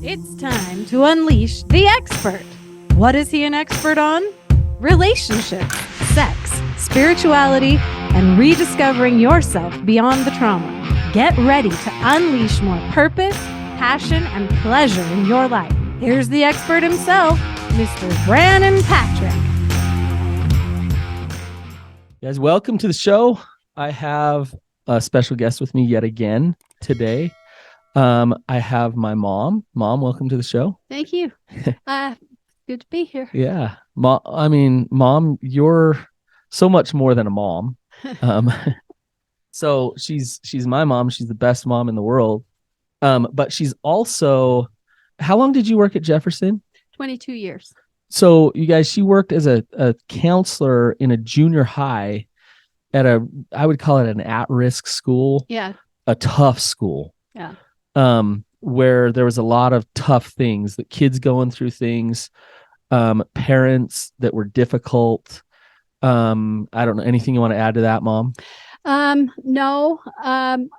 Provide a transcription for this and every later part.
It's time to unleash the expert. What is he an expert on? Relationships, sex, spirituality, and rediscovering yourself beyond the trauma. Get ready to unleash more purpose, passion, and pleasure in your life. Here's the expert himself, Mr. Brannon Patrick. Guys, welcome to the show. I have a special guest with me yet again today. I have my mom. Mom, welcome to the show. Thank you. Good to be here. Yeah. Mom, you're so much more than a mom. So she's my mom. She's the best mom in the world. But she's also, how long did you work at Jefferson? 22 years. So you guys, she worked as a counselor in a junior high at I would call it an at-risk school. Yeah. A tough school. Yeah. Where there was a lot of tough things, that kids going through things, parents that were difficult. I don't know, anything you want to add to that, Mom? No.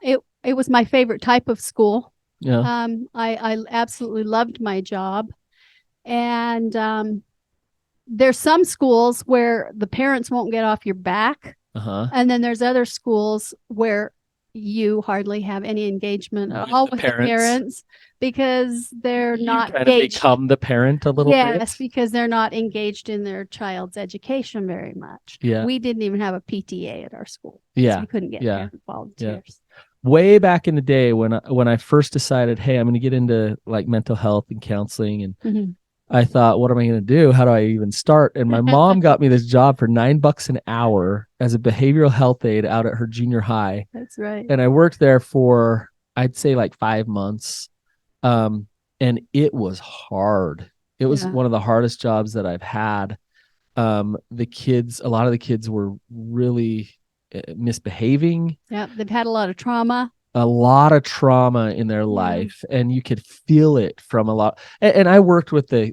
It was my favorite type of school. Yeah. I absolutely loved my job. And there's some schools where the parents won't get off your back. And then there's other schools where you hardly have any engagement at all with the parents because they're not kind of become the parent a little bit. Yes, because they're not engaged in their child's education very much. Yeah. We didn't even have a PTA at our school. Yeah. So we couldn't get parent volunteers. Yeah. Way back in the day when I first decided, hey, I'm going to get into like mental health and counseling, and I thought, what am I going to do? How do I even start? And my mom got me this job for $9 an hour as a behavioral health aide out at her junior high. That's right. And I worked there for, I'd say, like 5 months. And it was hard. It was one of the hardest jobs that I've had. A lot of the kids were really misbehaving. Yeah, they've had a lot of trauma. A lot of trauma in their life, and you could feel it from a lot. And I worked with the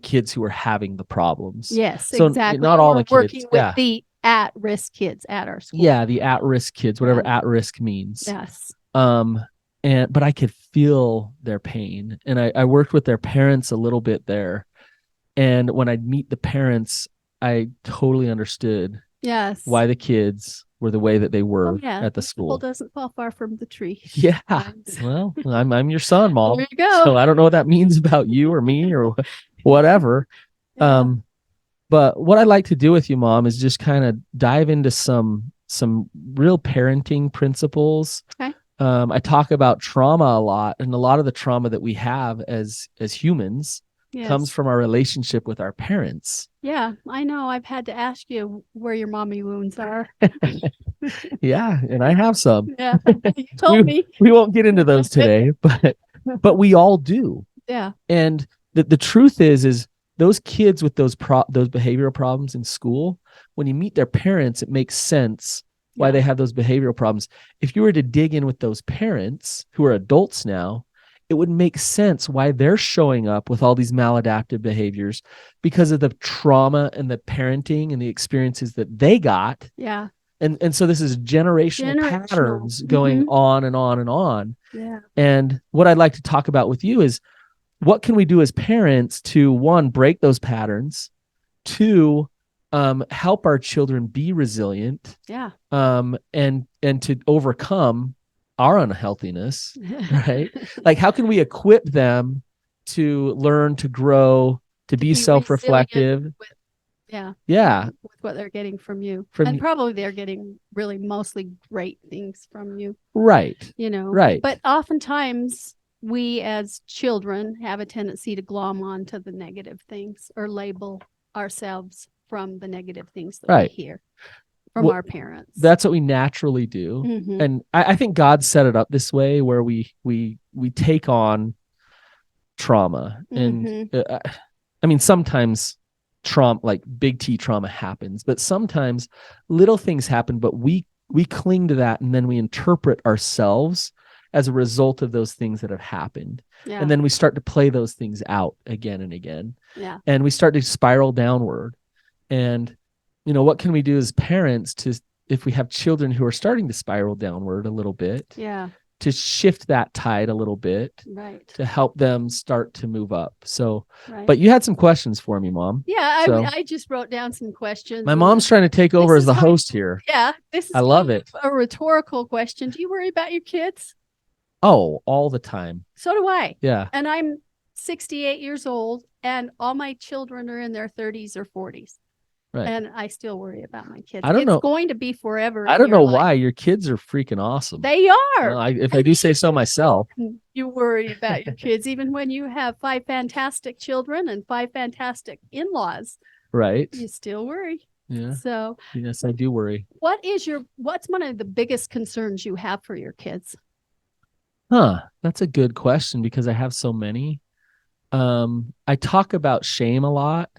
kids who were having the problems. Yes, so exactly. Not all the kids. Working with the at-risk kids at our school. Yeah, the at-risk kids, whatever at-risk means. Yes. But I could feel their pain, and I worked with their parents a little bit there. And when I'd meet the parents, I totally understood why the kids were the way that they were at the school. Apple doesn't fall far from the tree. Yeah. Well, I'm your son, Mom. There you go. So I don't know what that means about you or me or whatever. Yeah. But what I'd like to do with you, Mom, is just kind of dive into some real parenting principles. Okay. I talk about trauma a lot, and a lot of the trauma that we have as humans comes from our relationship with our parents. Yeah, I know. I've had to ask you where your mommy wounds are. Yeah, and I have some. Yeah, you told me. We won't get into those today, but we all do. Yeah. And the truth is those kids with those behavioral problems in school, when you meet their parents, it makes sense why they have those behavioral problems. If you were to dig in with those parents who are adults now, it would make sense why they're showing up with all these maladaptive behaviors, because of the trauma and the parenting and the experiences that they got. Yeah. And so this is generational patterns going on and on and on. Yeah. And what I'd like to talk about with you is, what can we do as parents to, one, break those patterns, two, help our children be resilient, and to overcome our unhealthiness, right? Like, how can we equip them to learn, to grow, to be self-reflective? With what they're getting from you. And probably they're getting really mostly great things from you. Right. Right. But oftentimes we as children have a tendency to glom onto the negative things or label ourselves from the negative things that we hear from our parents. That's what we naturally do. And I think God set it up this way, where we take on trauma. And sometimes trauma, like big T trauma, happens, but sometimes little things happen, but we cling to that, and then we interpret ourselves as a result of those things that have happened. Yeah. And then we start to play those things out again and again. Yeah. And we start to spiral downward. And what can we do as parents if we have children who are starting to spiral downward a little bit? Yeah. to shift that tide a little bit, right, to help them start to move up. So, right. but you had some questions for me, Mom. Yeah, So, I just wrote down some questions. my mom's trying to take over as the host here. Yeah, this is I love it. A rhetorical question. Do you worry about your kids? Oh, all the time. So do I. Yeah. And I'm 68 years old, and all my children are in their 30s or 40s. Right. And I still worry about my kids. I don't know. It's going to be forever. I don't know why. Your kids are freaking awesome. They are. If I do say so myself. You worry about your kids, even when you have 5 fantastic children and 5 fantastic in-laws. Right. You still worry. Yeah. So yes, I do worry. What's one of the biggest concerns you have for your kids? That's a good question because I have so many. I talk about shame a lot.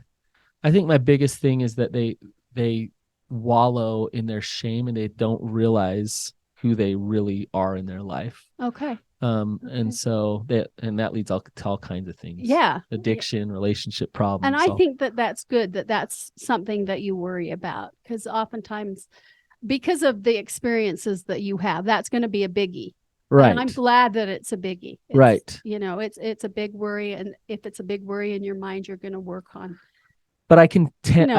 I think my biggest thing is that they wallow in their shame and they don't realize who they really are in their life. Okay. And so that leads to all kinds of things. Yeah. Addiction, relationship problems. And I think that's good that's something that you worry about, because oftentimes, because of the experiences that you have, that's going to be a biggie. Right. And I'm glad that it's a biggie. Right. It's a big worry. And if it's a big worry in your mind, you're going to work on. But I can tend to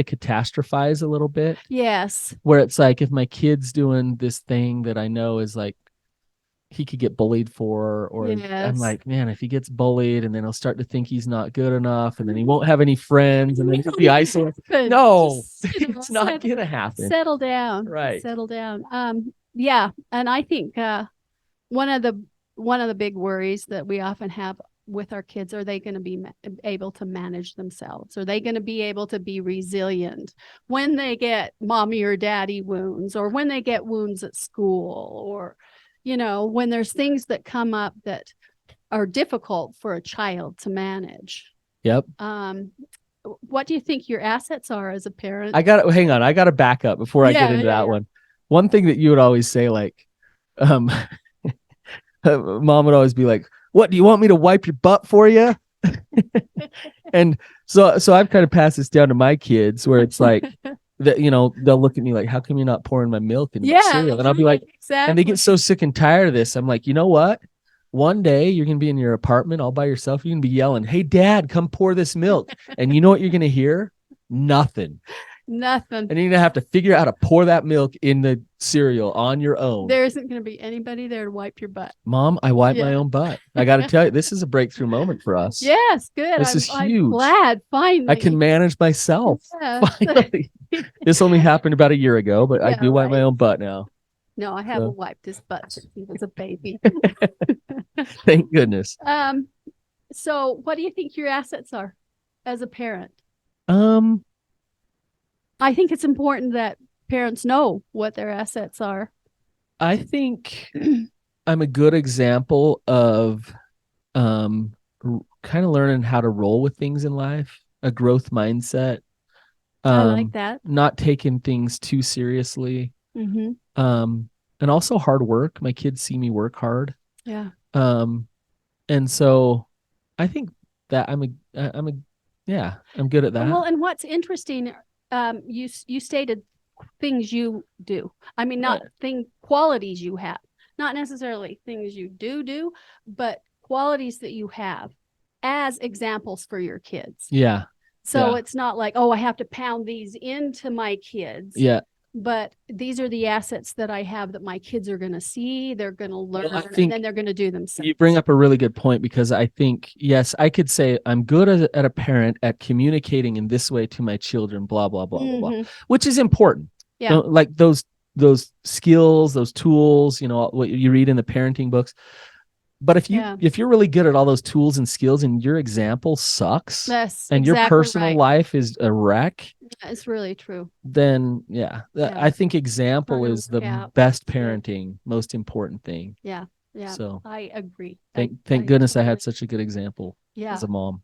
catastrophize a little bit. Yes. Where it's like, if my kid's doing this thing that I know is like he could get bullied for, or I'm like, man, if he gets bullied and then he'll start to think he's not good enough and then he won't have any friends and then he'll be isolated. No, it's not going to happen. Settle down. Right. Settle down. Yeah. And I think one of the big worries that we often have with our kids, are they going to be able to manage themselves? Are they going to be able to be resilient when they get mommy or daddy wounds, or when they get wounds at school, or, when there's things that come up that are difficult for a child to manage? Yep. What do you think your assets are as a parent? Hang on. I got to back up before I get into that one. One thing that you would always say, like, mom would always be like, what, do you want me to wipe your butt for you? And so I've kind of passed this down to my kids, where it's like that, they'll look at me like, how come you're not pouring my milk in the cereal? And I'll be like, exactly. And they get so sick and tired of this. I'm like, you know what? One day you're going to be in your apartment all by yourself. You're going to be yelling, hey, Dad, come pour this milk. And you know what you're going to hear? Nothing. Nothing. And you're going to have to figure out how to pour that milk in the cereal on your own. There isn't going to be anybody there to wipe your butt. Mom, I wipe my own butt. I got to tell you, this is a breakthrough moment for us. Yes, good. This is huge. I'm glad, finally. I can manage myself. Yes. Finally. This only happened about a year ago, but I do wipe my own butt now. No, I haven't wiped his butt since he was a baby. Thank goodness. So what do you think your assets are as a parent? I think it's important that parents know what their assets are. I think I'm a good example of kind of learning how to roll with things in life, a growth mindset. I like that. Not taking things too seriously. Mm-hmm. And also hard work. My kids see me work hard. Yeah. And so I think that I'm good at that. Well, and what's interesting, you stated things you do. I mean, not qualities you have, not necessarily things you do, but qualities that you have as examples for your kids. Yeah. So it's not like, oh, I have to pound these into my kids. Yeah. But these are the assets that I have that my kids are going to see, they're going to learn, and then they're going to do themselves. You bring up a really good point, because I think, yes, I could say I'm good at a parent at communicating in this way to my children, blah, blah, blah, blah, blah, which is important. Yeah. Like those skills, those tools, what you read in the parenting books. But if you're really good at all those tools and skills and your example sucks, and your personal life is a wreck, it's really true. Then I think example is the best parenting, most important thing. Yeah. So I agree. Thank goodness I had such a good example as a mom.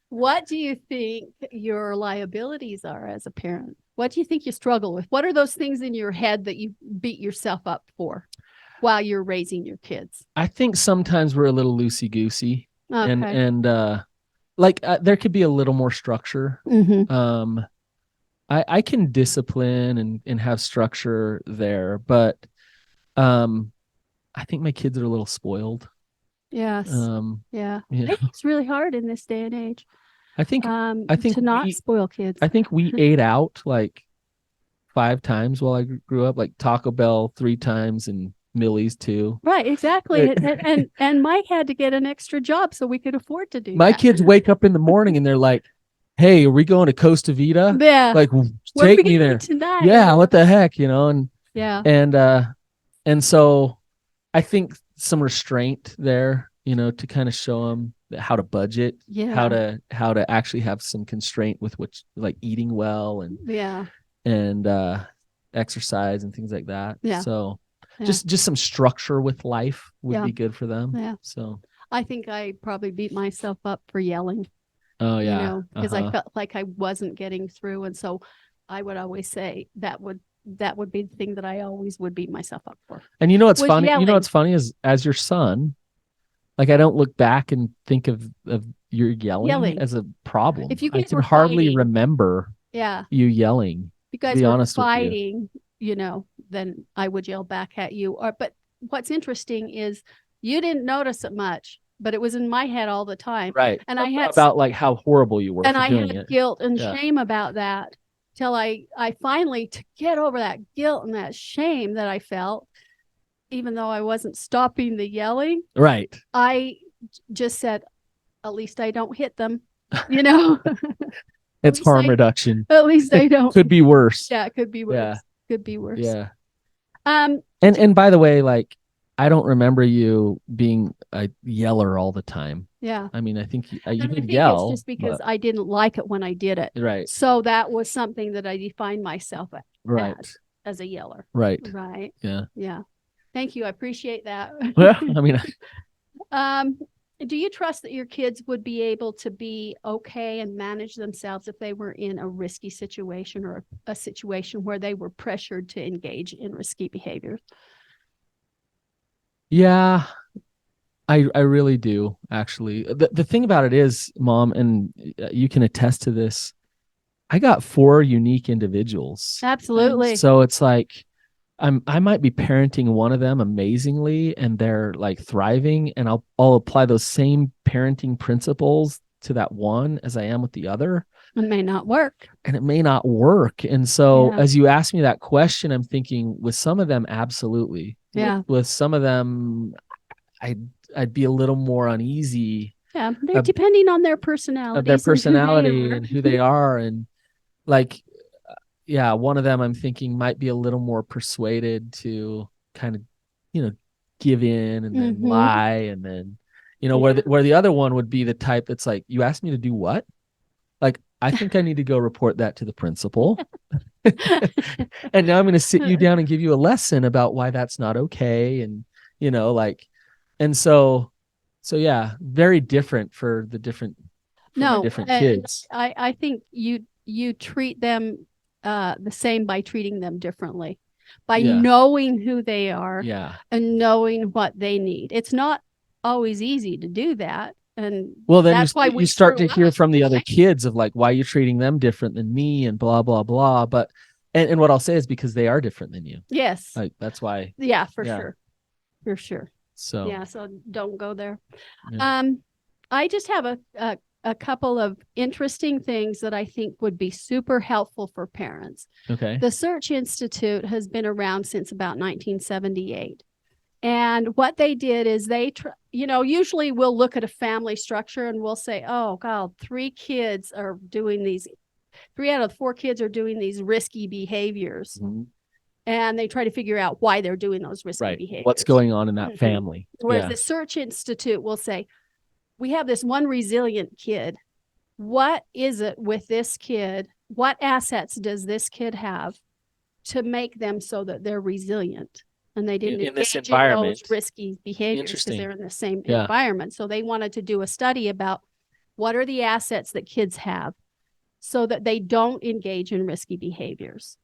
What do you think your liabilities are as a parent? What do you think you struggle with? What are those things in your head that you beat yourself up for while you're raising your kids? I think sometimes we're a little loosey-goosey. Okay. And there could be a little more structure. Mm-hmm. I can discipline and have structure there, but I think my kids are a little spoiled. Yes. Yeah. I think it's really hard in this day and age. I think to not spoil kids. I think we ate out like 5 times while I grew up, like Taco Bell 3 times and Millie's 2. Right, exactly. and Mike had to get an extra job so we could afford to do My that. kids wake up in the morning and they're like, "Hey, are we going to Costa Vida? Yeah. Like, Where take we me going there tonight? Yeah, what the heck, And yeah. And so I think some restraint there, to kind of show them how to budget, how to actually have some constraint with which, like, eating well and exercise and things like that. Yeah. So just some structure with life would be good for them. Yeah. So I think I probably beat myself up for yelling. Oh yeah. Because I felt like I wasn't getting through, and so I would always say that would be the thing that I always would beat myself up for. And what's funny? Yelling. What's funny is, as your son, like, I don't look back and think of your yelling as a problem. If you I guys can were hardly fighting, remember you yelling. If you guys were fighting, then I would yell back at you. But what's interesting is you didn't notice it much, but it was in my head all the time. Right. And I had about like how horrible you were. And I doing had it. guilt and shame about that, till I finally, to get over that guilt and that shame that I felt, even though I wasn't stopping the yelling. Right. I just said, at least I don't hit them, It's harm reduction. At least I don't. Could be worse. Yeah, it could be worse. Yeah. Could be worse. Yeah. And by the way, like, I don't remember you being a yeller all the time. Yeah. I mean, I think you did yell. It's just because I didn't like it when I did it. Right. So that was something that I defined myself as a yeller. Right. Right. Yeah. Yeah. Thank you. I appreciate that. Well, I mean, do you trust that your kids would be able to be okay and manage themselves if they were in a risky situation, or a situation where they were pressured to engage in risky behaviors? Yeah, I really do, actually. The thing about it is, Mom, and you can attest to this, I got 4 unique individuals. Absolutely. And so it's like, I might be parenting one of them amazingly and they're like thriving, and I'll apply those same parenting principles to that one as I am with the other. It may not work. And it may not work. And so as you ask me that question, I'm thinking, with some of them, absolutely. Yeah. With some of them, I'd be a little more uneasy. Yeah, they're depending on their personality. And who they are. And like, one of them I'm thinking might be a little more persuaded to kind of, give in and then lie. And then, where the other one would be the type that's like, you asked me to do what? Like, I think I need to go report that to the principal. And now I'm going to sit you down and give you a lesson about why that's not okay. And, and so yeah, very different for the different kids. I think you treat them the same by treating them differently, by knowing who they are and knowing what they need. It's not always easy to do that. And well, then that's why you start to hear from the other kids of like, why are you treating them different than me, and blah, blah, blah. But, and what I'll say is, because they are different than you. Yes. Like, that's why. Yeah, for sure. For sure. So, so don't go there. Yeah. I just have a couple of interesting things that I think would be super helpful for parents. Okay. The Search Institute has been around since about 1978. And what they did is they, usually we'll look at a family structure and we'll say, oh, God, 3 out of 4 kids are doing these risky behaviors. Mm-hmm. And they try to figure out why they're doing those risky behaviors. What's going on in that family? Whereas the Search Institute will say, we have this one resilient kid. What is it with this kid? What assets does this kid have to make them so that they're resilient? And they didn't in this engage environment. in those risky behaviors because they're in the same Yeah. environment. So they wanted to do a study about what are the assets that kids have so that they don't engage in risky behaviors.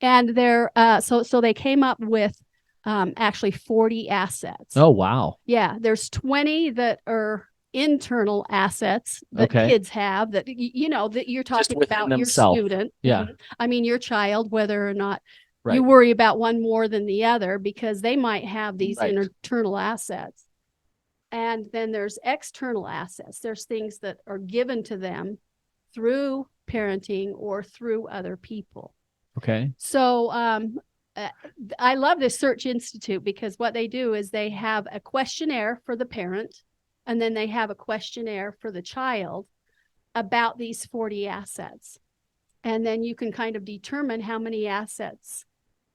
And they're so they came up with actually 40 assets. Oh, wow. Yeah, there's 20 that are internal assets that kids have that, that you're talking about your student. Yeah. I mean, your child, whether or not Right. you worry about one more than the other, because they might have these Right. internal assets. And then there's external assets. There's things that are given to them through parenting or through other people. Okay. So I love this Search Institute, because what they do is they have a questionnaire for the parent, and then they have a questionnaire for the child about these 40 assets. And then you can kind of determine how many assets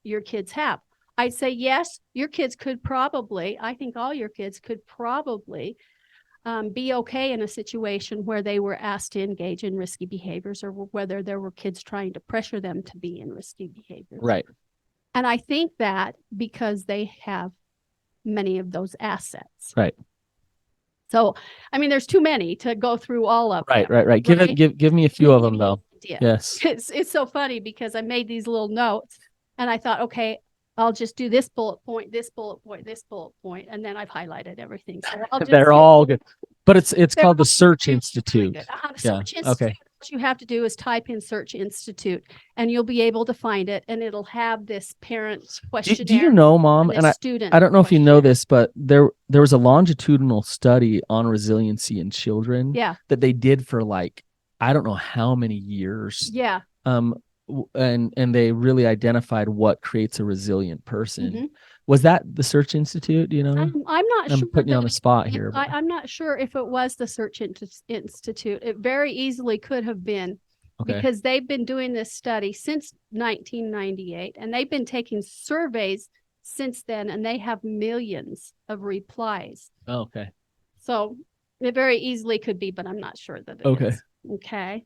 your kids have. I'd say, yes, your kids could probably, I think all your kids could probably be okay in a situation where they were asked to engage in risky behaviors, or whether there were kids trying to pressure them to be in risky behaviors. Right. And I think that because they have many of those assets. Right. So, I mean, there's too many to go through all of them. Right. Give me a few of them though. Yeah. Yes. It's so funny, because I made these little notes and I thought, okay, I'll just do this bullet point, this bullet point, this bullet point, and then I've highlighted everything. So they're all good. But it's called the Search Institute. Search Institute. Okay. What you have to do is type in Search Institute, and you'll be able to find it, and it'll have this parent questionnaire. Do you know, Mom? And I don't know if you know this, but there was a longitudinal study on resiliency in children. Yeah. That they did for I don't know how many years. Yeah. And they really identified what creates a resilient person. Mm-hmm. Was that the Search Institute? Do you know? I'm not sure. I'm putting you on the spot here. I'm not sure if it was the Search Institute. It very easily could have been, because they've been doing this study since 1998, and they've been taking surveys since then, and they have millions of replies. Oh, okay. So it very easily could be, but I'm not sure that it is. Okay.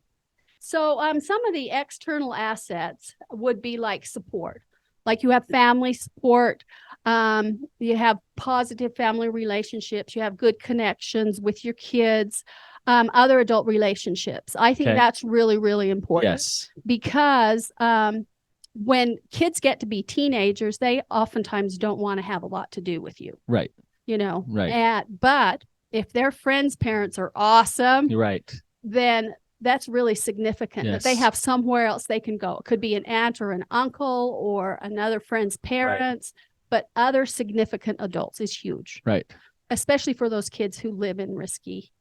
So some of the external assets would be like support. Like you have family support, you have positive family relationships, you have good connections with your kids, other adult relationships. I think that's really, really important. Yes. Because when kids get to be teenagers, they oftentimes don't want to have a lot to do with you. Right. Right. But if their friends' parents are awesome, right, then that's really significant that they have somewhere else they can go. It could be an aunt or an uncle or another friend's parents, but other significant adults is huge. Right. Especially for those kids who live in risky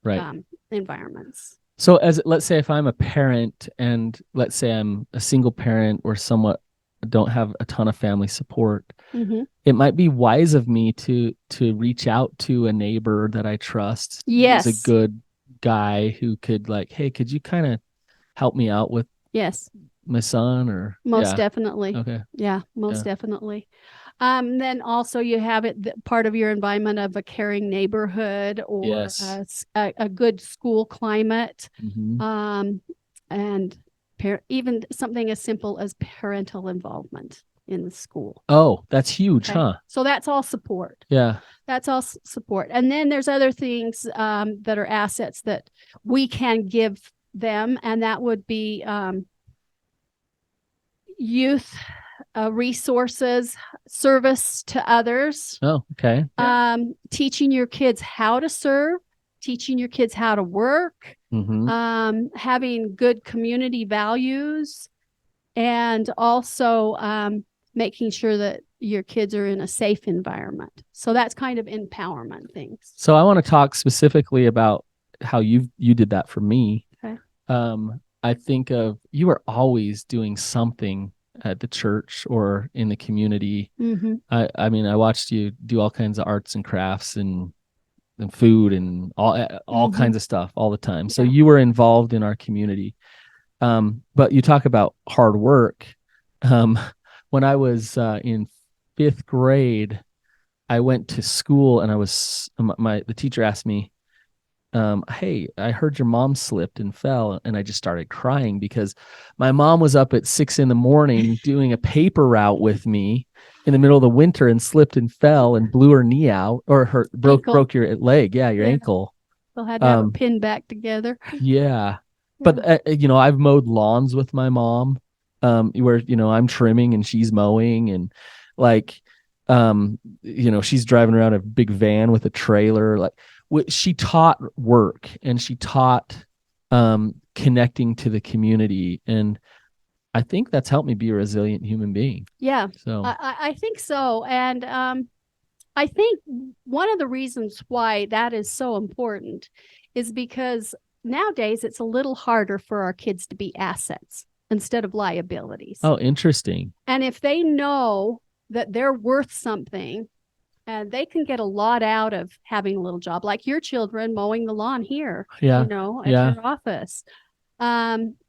environments. So let's say if I'm a parent, and let's say I'm a single parent or somewhat don't have a ton of family support, it might be wise of me to reach out to a neighbor that I trust. Yes. Who's a good guy who could hey, could you kind of help me out with my son? Or most definitely. Okay. Yeah, most definitely. Then also you have part of your environment of a caring neighborhood, or a good school climate, and even something as simple as parental involvement in the school. Oh, that's huge, huh? So that's all support. Yeah. That's all support. And then there's other things that are assets that we can give them, and that would be youth resources, service to others. Oh, okay. Teaching your kids how to serve, teaching your kids how to work, having good community values, and also making sure that your kids are in a safe environment. So that's kind of empowerment things. So I want to talk specifically about how you did that for me. Okay. I think of you were always doing something at the church or in the community. I mean, I watched you do all kinds of arts and crafts and food and all kinds of stuff all the time. So you were involved in our community. But you talk about hard work. When I was in 5th grade, I went to school, and the teacher asked me, hey, I heard your mom slipped and fell. And I just started crying because my mom was up at 6 a.m. doing a paper route with me in the middle of the winter, and slipped and fell and blew her knee out, or broke your leg. Yeah. Your ankle. They'll have to have it pinned back together. Yeah. But, I've mowed lawns with my mom, where, I'm trimming and she's mowing, and she's driving around a big van with a trailer. Like, she taught work, and she taught connecting to the community, and I think that's helped me be a resilient human being. Yeah. So I think so. And I think one of the reasons why that is so important is because nowadays it's a little harder for our kids to be assets instead of liabilities. Oh, interesting. And if they know that they're worth something, and they can get a lot out of having a little job, like your children mowing the lawn here, at your office,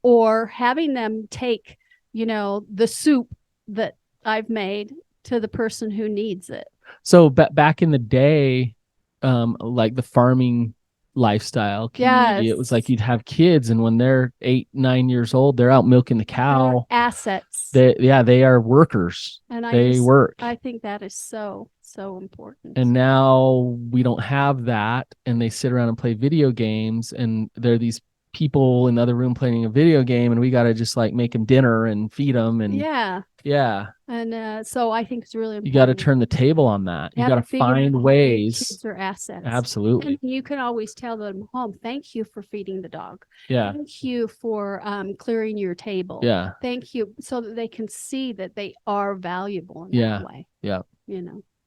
or having them take, the soup that I've made to the person who needs it. So back in the day, like the farming lifestyle community, it was like you'd have kids, and when they're 8, 9 years old, they're out milking the cow. They're assets. They are workers. And they work. I think that is so important. And now we don't have that, and they sit around and play video games, and they're these people in the other room playing a video game, and we got to just like make them dinner and feed them. And and so I think it's really important. You got to turn the table on that. You got to find ways. Kids are assets. Absolutely. And you can always tell them home, thank you for feeding the dog. Yeah. Thank you for clearing your table. Yeah. Thank you, so that they can see that they are valuable in that way. Yeah.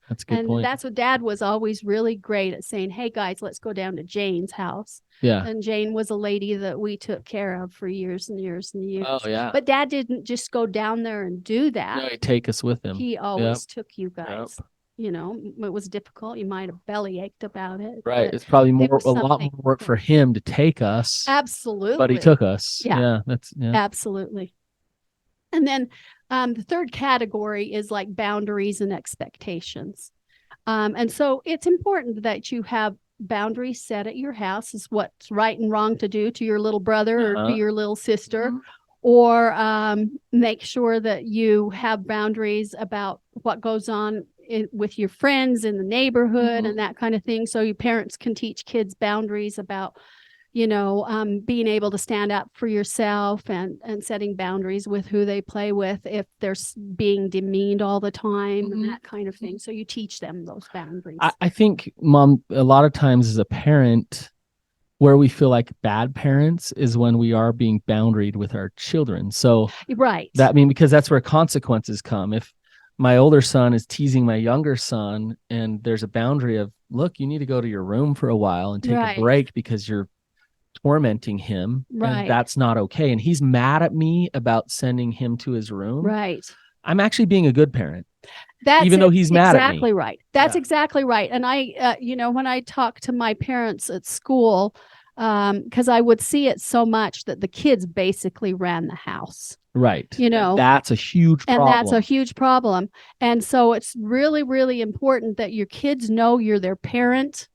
That's a good point. And that's what Dad was always really great at saying, hey guys, let's go down to Jane's house. Yeah. And Jane was a lady that we took care of for years and years and years. Oh, yeah. But Dad didn't just go down there and do that. No, he'd take us with him. He always took you guys. It was difficult. You might have belly ached about it. Right. It's probably a lot more work for him to take us. Absolutely. But he took us. Yeah. Yeah. Absolutely. And then the third category is like boundaries and expectations. And so it's important that you have boundaries set at your house, is what's right and wrong to do to your little brother or to your little sister, or make sure that you have boundaries about what goes on with your friends in the neighborhood and that kind of thing. So your parents can teach kids boundaries about being able to stand up for yourself and setting boundaries with who they play with if they're being demeaned all the time and that kind of thing. So you teach them those boundaries. I think, Mom, a lot of times as a parent, where we feel like bad parents is when we are being boundaried with our children. So because that's where consequences come. If my older son is teasing my younger son and there's a boundary of, look, you need to go to your room for a while and take a break because you're tormenting him, and that's not okay, and he's mad at me about sending him to his room, I'm actually being a good parent, even though he's mad at me. Exactly right. That's exactly right. And I when I talk to my parents at school, because I would see it so much that the kids basically ran the house, that's a huge problem. And so it's really, really important that your kids know you're their parent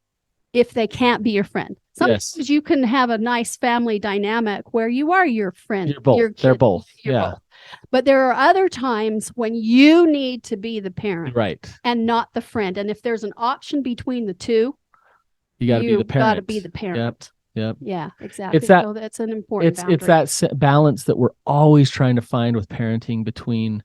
if they can't be your friend. Sometimes you can have a nice family dynamic where you are your friend. You're both. They're both. Both. But there are other times when you need to be the parent, and not the friend. And if there's an option between the two, you got to be the parent. Got to be the parent. Yep. Yeah, exactly. It's that. So that's an important. It's that balance that we're always trying to find with parenting between,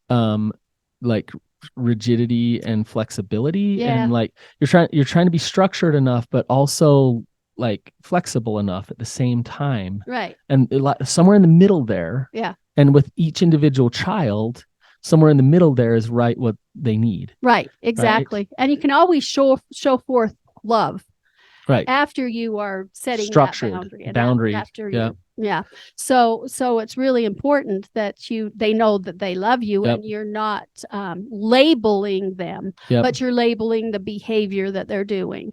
like rigidity and flexibility, and like you're trying to be structured enough, but also like flexible enough at the same time, and somewhere in the middle there, and with each individual child, somewhere in the middle there is what they need, exactly. And you can always show forth love after you are setting structured that boundary after so it's really important that they know that they love you, and you're not labeling them, but you're labeling the behavior that they're doing.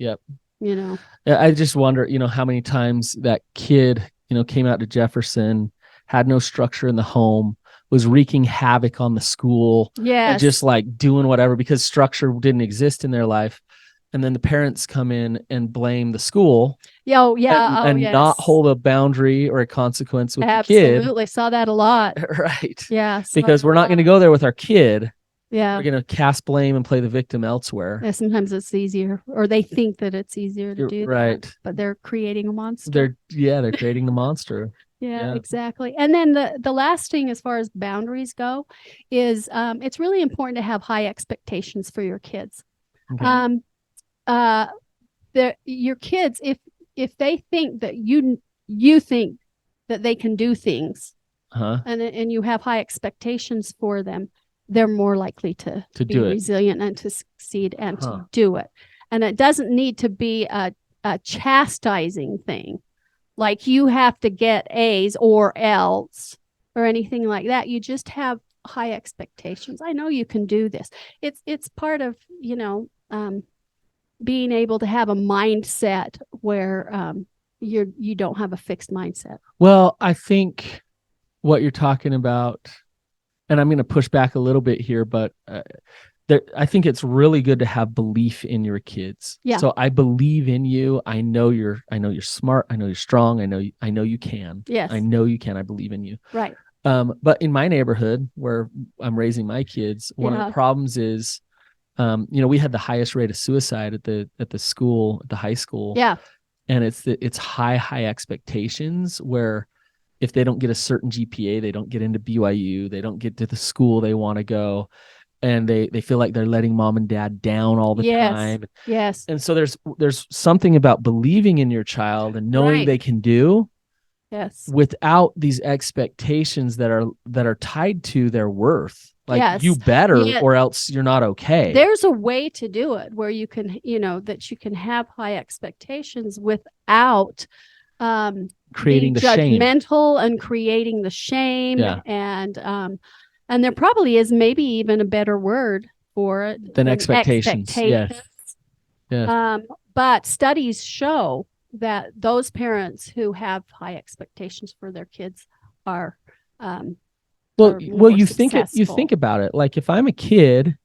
I just wonder, how many times that kid, came out to Jefferson, had no structure in the home, was wreaking havoc on the school, and just like doing whatever because structure didn't exist in their life. And then the parents come in and blame the school. And not hold a boundary or a consequence with the kid. Absolutely. Saw that a lot. Yeah. Because we're not going to go there with our kid. Yeah. We're going to cast blame and play the victim elsewhere. Yeah, sometimes it's easier, or they think that it's easier to do that, but they're creating a monster. They're creating the monster. Yeah, exactly. And then the last thing as far as boundaries go is it's really important to have high expectations for your kids. Okay. your kids, if they think that you think that they can do things, and you have high expectations for them, they're more likely to be resilient and to succeed and to do it. And it doesn't need to be a chastising thing, like you have to get A's or else or anything like that. You just have high expectations. I know you can do this. It's part of, being able to have a mindset where you don't have a fixed mindset. Well, I think what you're talking about, and I'm going to push back a little bit here, but I think it's really good to have belief in your kids. Yeah. So I believe in you. I know you're smart. I know you're strong. I know you can. Yes. I know you can. I believe in you. Right. But in my neighborhood where I'm raising my kids, one of the problems is, we had the highest rate of suicide at the school, at the high school. Yeah. And it's high expectations where if they don't get a certain GPA, they don't get into BYU, they don't get to the school they want to go. And they feel like they're letting mom and dad down all the time. Yes. And so there's something about believing in your child and knowing they can do. Yes. Without these expectations that are tied to their worth. Like you better or else you're not okay. There's a way to do it where you can, that you can have high expectations without creating the judgmental shame. And creating the shame. Yeah. And there probably is maybe even a better word for it than expectations. Yes. But studies show that those parents who have high expectations for their kids are you think about it. Like if I'm a kid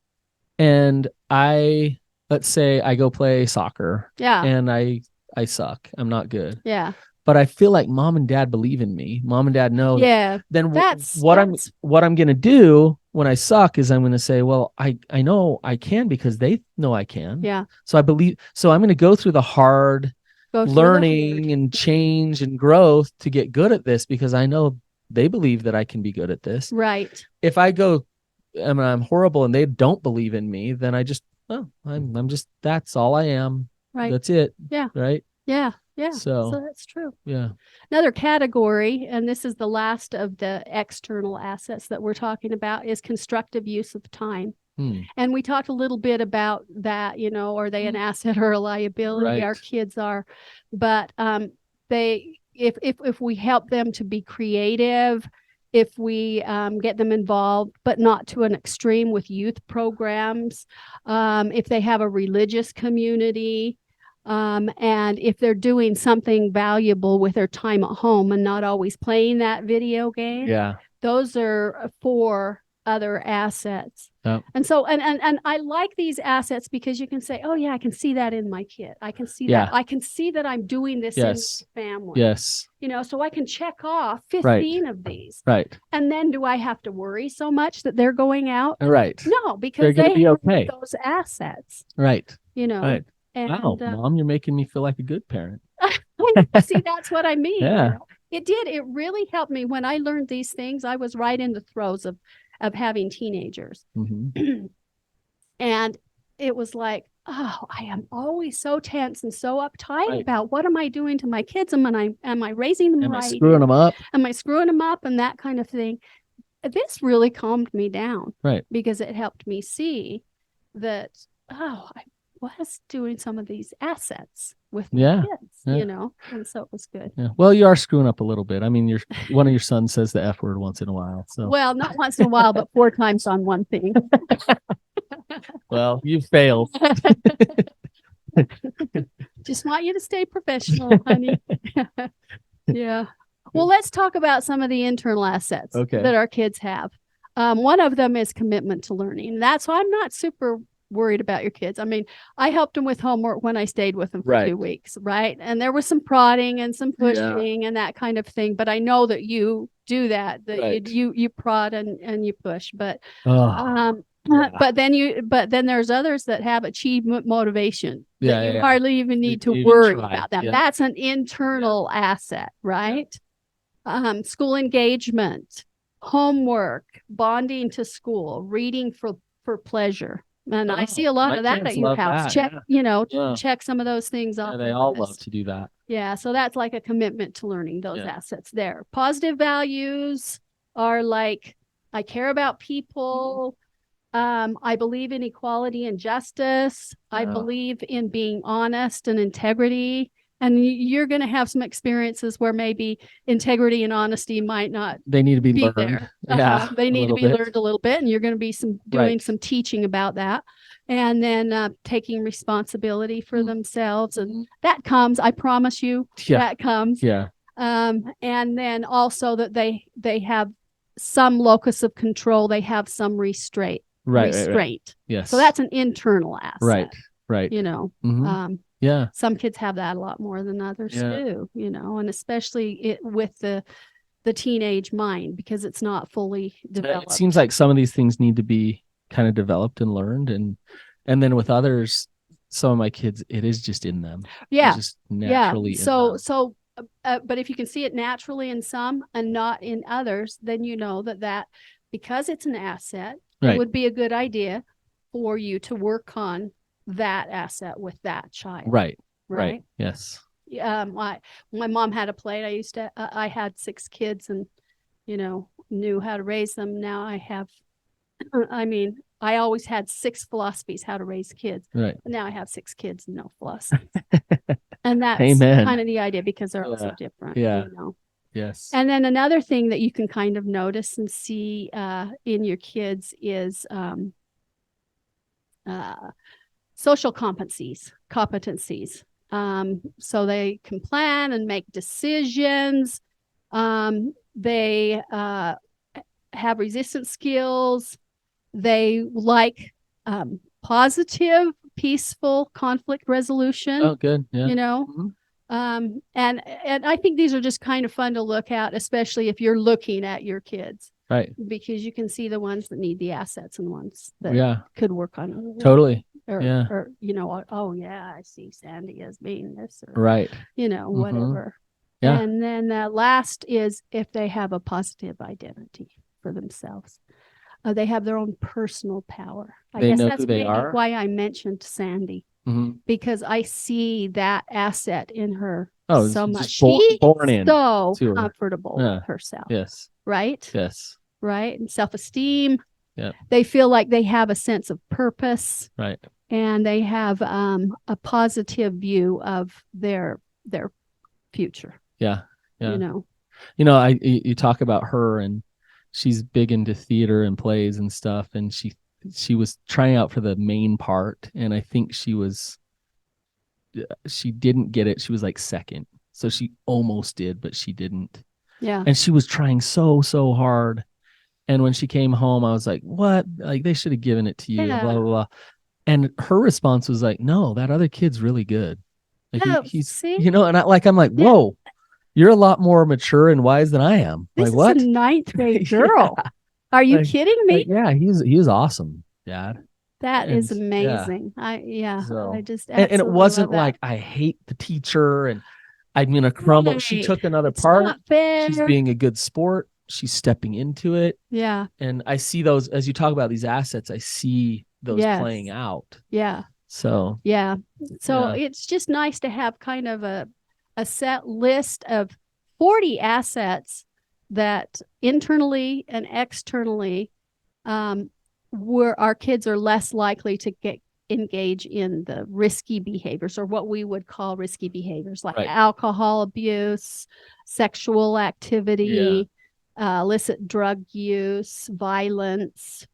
and let's say I go play soccer and I suck. I'm not good. Yeah. But I feel like mom and dad believe in me. Mom and dad know. Yeah. Then what I'm going to do when I suck is I'm going to say, well, I know I can because they know I can. Yeah. So I believe, so I'm going to go through the hard learning and change and growth to get good at this because I know they believe that I can be good at this. Right. If I go and I'm horrible and they don't believe in me, then I just, I'm just, that's all I am. Right. That's it. Yeah. Right. Yeah. Yeah. So that's true. Yeah. Another category, and this is the last of the external assets that we're talking about, is constructive use of time. And we talked a little bit about that, are they an asset or a liability? Right. Our kids are, but if we help them to be creative, if we get them involved, but not to an extreme with youth programs, if they have a religious community, and if they're doing something valuable with their time at home and not always playing that video game, those are 4 other assets. Yep. And so, and I like these assets because you can say, oh yeah, I can see that in my kid. I can see that. I can see that I'm doing this in my family. Yes. So I can check off 15 of these. Right. And then do I have to worry so much that they're going out? Right. No, because they're they have okay. Those assets. Right. Right. And, wow, Mom, you're making me feel like a good parent. See, that's what I mean. Yeah. It did. It really helped me when I learned these things. I was right in the throes of having teenagers. Mm-hmm. And it was like, oh, I am always so tense and so uptight about what am I doing to my kids? Am I raising them right? Am I screwing them up? Am I screwing them up? And that kind of thing. This really calmed me down. Right. Because it helped me see that, I was doing some of these assets with my kids, and so it was good. Yeah. Well, you are screwing up a little bit. I mean, one of your sons says the F word once in a while. So well, not once in a while, but 4 times on one thing. Well, you failed. Just want you to stay professional, honey. Yeah. Well, let's talk about some of the internal assets that our kids have. One of them is commitment to learning. That's why I'm not super worried about your kids. I mean, I helped them with homework when I stayed with them for 2 weeks, right? And there was some prodding and some pushing and that kind of thing. But I know that you do that you prod and you push. But but then there's others that have achievement motivation. You hardly even need to worry about them. That's an internal asset, right? School engagement, homework, bonding to school, reading for pleasure. And I see a lot my of that kids at your love house. that, Check, yeah. check some of those things off. They the all list. love to do that. Yeah, so that's like a commitment to learning those Yeah. assets there. Positive values are like, I care about people. I believe in equality and justice. I Yeah. believe in being honest and integrity. And you're going to have some experiences where maybe integrity and honesty might not They need to be learned. there. Yeah, They a need to little be bit. learned a little bit, and you're going to be doing some teaching about that. And then taking responsibility for themselves. And that comes, I promise you, that comes. Yeah. And then also that they have some locus of control. They have some restraint. Right. Yes. So that's an internal asset. Right. You know, yeah. Some kids have that a lot more than others too, you know, and especially with the teenage mind, because it's not fully developed. It seems like some of these things need to be kind of developed and learned. And then with others, some of my kids, it is just in them. Yeah. It's just naturally. But if you can see it naturally in some and not in others, then you know that because it's an asset, it would be a good idea for you to work on that asset with that child. Right. Yes. My mom had a plate. I had 6 kids and, knew how to raise them. Now I have, I always had 6 philosophies how to raise kids. Right. But now I have 6 kids and no philosophies. And that's Amen. kind of the idea, because they're also different. Yeah. Yes. And then another thing that you can kind of notice and see in your kids is social competencies. So they can plan and make decisions. They have resistance skills. They like positive, peaceful conflict resolution. Oh, good. Yeah. And I think these are just kind of fun to look at, especially if you're looking at your kids. Right. Because you can see the ones that need the assets and ones that could work on it. Totally. Or oh yeah, I see Sandy as being this, or whatever. Yeah. And then last is if they have a positive identity for themselves. They have their own personal power. I guess that's maybe why I mentioned Sandy, because I see that asset in her so much. She's so comfortable with herself. Yes. Right? Yes. Right? And self-esteem. Yeah. They feel like they have a sense of purpose. Right. And they have a positive view of their future. Yeah. Yeah. You talk about her, and she's big into theater and plays and stuff, and she was trying out for the main part, and I think she didn't get it. She was like second. So she almost did, but she didn't. Yeah. And she was trying so hard. And when she came home, I was like, what? Like, they should have given it to you, blah, blah, blah. And her response was like, no, that other kid's really good. Like, he's, and I'm like, whoa, you're a lot more mature and wise than I am. This like, what? Is a 9th grade girl. Are you kidding me? He was awesome, Dad. That is amazing. I just and it wasn't like I hate the teacher and I'm gonna crumble. Right. She took another part. She's being a good sport. She's stepping into it. Yeah. And I see those, as you talk about these assets, I see those playing out. Yeah. So it's just nice to have kind of a set list of 40 assets that internally and externally where our kids are less likely to engage in the risky behaviors, or what we would call risky behaviors, like alcohol abuse, sexual activity, illicit drug use, violence,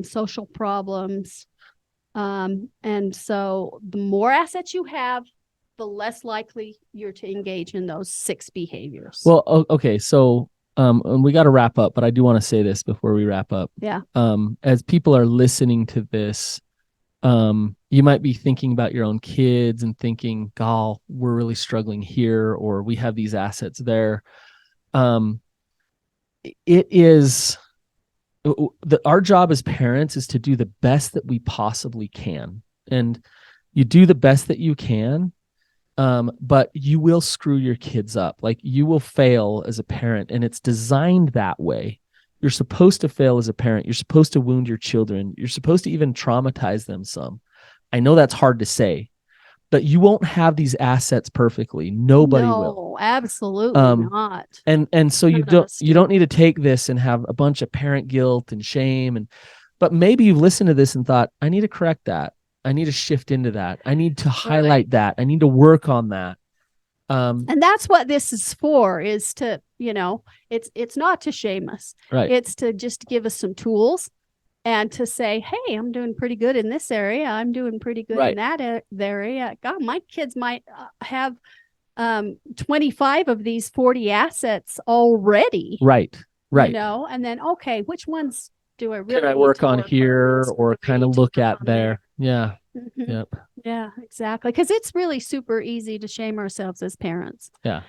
social problems. And so the more assets you have, the less likely you're to engage in those 6 behaviors. Well, okay. So, and we got to wrap up, but I do want to say this before we wrap up. Yeah. As people are listening to this, you might be thinking about your own kids and thinking, "Gall, we're really struggling here," or we have these assets there. It is our job as parents is to do the best that we possibly can, and you do the best that you can. But you will screw your kids up. Like, you will fail as a parent, and it's designed that way You're supposed to fail as a parent. You're supposed to wound your children. You're supposed to even traumatize them some. I know that's hard to say, but you won't have these assets perfectly. Nobody will. No, absolutely not. And so you don't need to take this and have a bunch of parent guilt and shame. But maybe you've listened to this and thought, I need to correct that. I need to shift into that. I need to highlight that. I need to work on that. And that's what this is for, is to, it's not to shame us. Right. It's to just give us some tools and to say, hey, I'm doing pretty good in this area. I'm doing pretty good in that area. God, my kids might have 25 of these 40 assets already. Right. And then, okay, which ones do I really can I work on here or kind of look at there? Yeah. Mm-hmm. Yep. Yeah, exactly. Because it's really super easy to shame ourselves as parents. Yeah.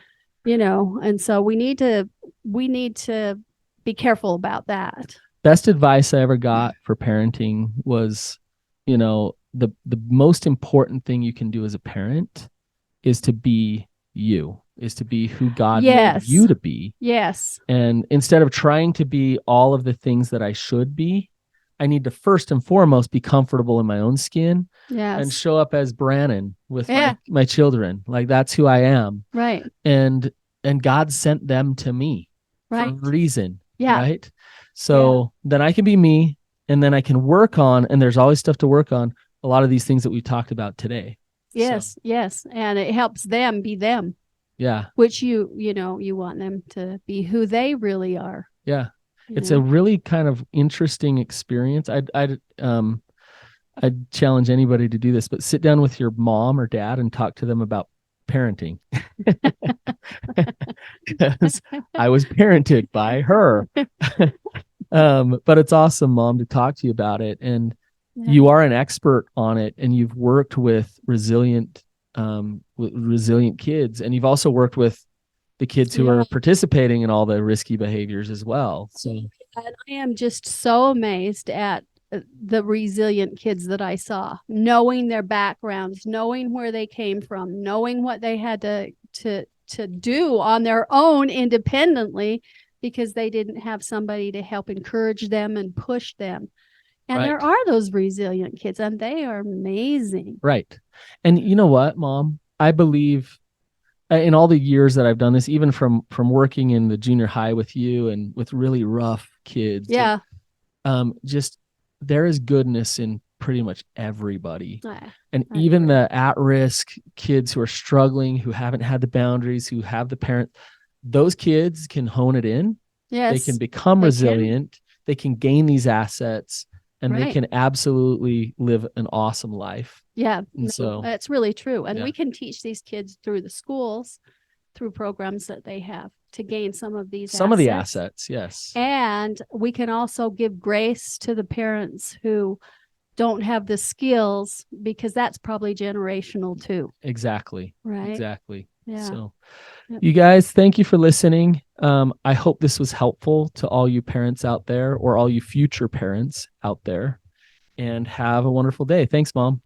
And so we need to be careful about that. Best advice I ever got for parenting was, the most important thing you can do as a parent is to be you, is to be who God made you to be. Yes. And instead of trying to be all of the things that I should be, I need to first and foremost be comfortable in my own skin and show up as Brannon with my children. Like, that's who I am. Right. And God sent them to me for a reason. Yeah. Right. So then I can be me, and then I can work on, and there's always stuff to work on, a lot of these things that we talked about today. Yes. Yes. And it helps them be them. Yeah. Which you want them to be who they really are. Yeah. It's a really kind of interesting experience. I'd challenge anybody to do this, but sit down with your mom or dad and talk to them about parenting. Because I was parented by her. But it's awesome, Mom, to talk to you about it. And you are an expert on it, and you've worked with resilient kids, and you've also worked with the kids who are participating in all the risky behaviors as well. So, and I am just so amazed at the resilient kids that I saw, knowing their backgrounds, knowing where they came from, knowing what they had to do on their own independently, because they didn't have somebody to help encourage them and push them. And there are those resilient kids, and they are amazing. Right. And you know what, Mom? I believe in all the years that I've done this, even from working in the junior high with you and with really rough kids. Yeah. Just there is goodness in pretty much everybody. And even the at-risk kids who are struggling, who haven't had the boundaries, who have the parents, those kids can hone it in. Yes. They can become resilient. They can gain these assets, and they can absolutely live an awesome life. Yeah. And so that's really true. And we can teach these kids through the schools, through programs that they have, to gain some of these of the assets. Yes. And we can also give grace to the parents who don't have the skills, because that's probably generational too. Exactly. Right. Exactly. Yeah. So you guys, thank you for listening. I hope this was helpful to all you parents out there, or all you future parents out there, and have a wonderful day. Thanks, Mom.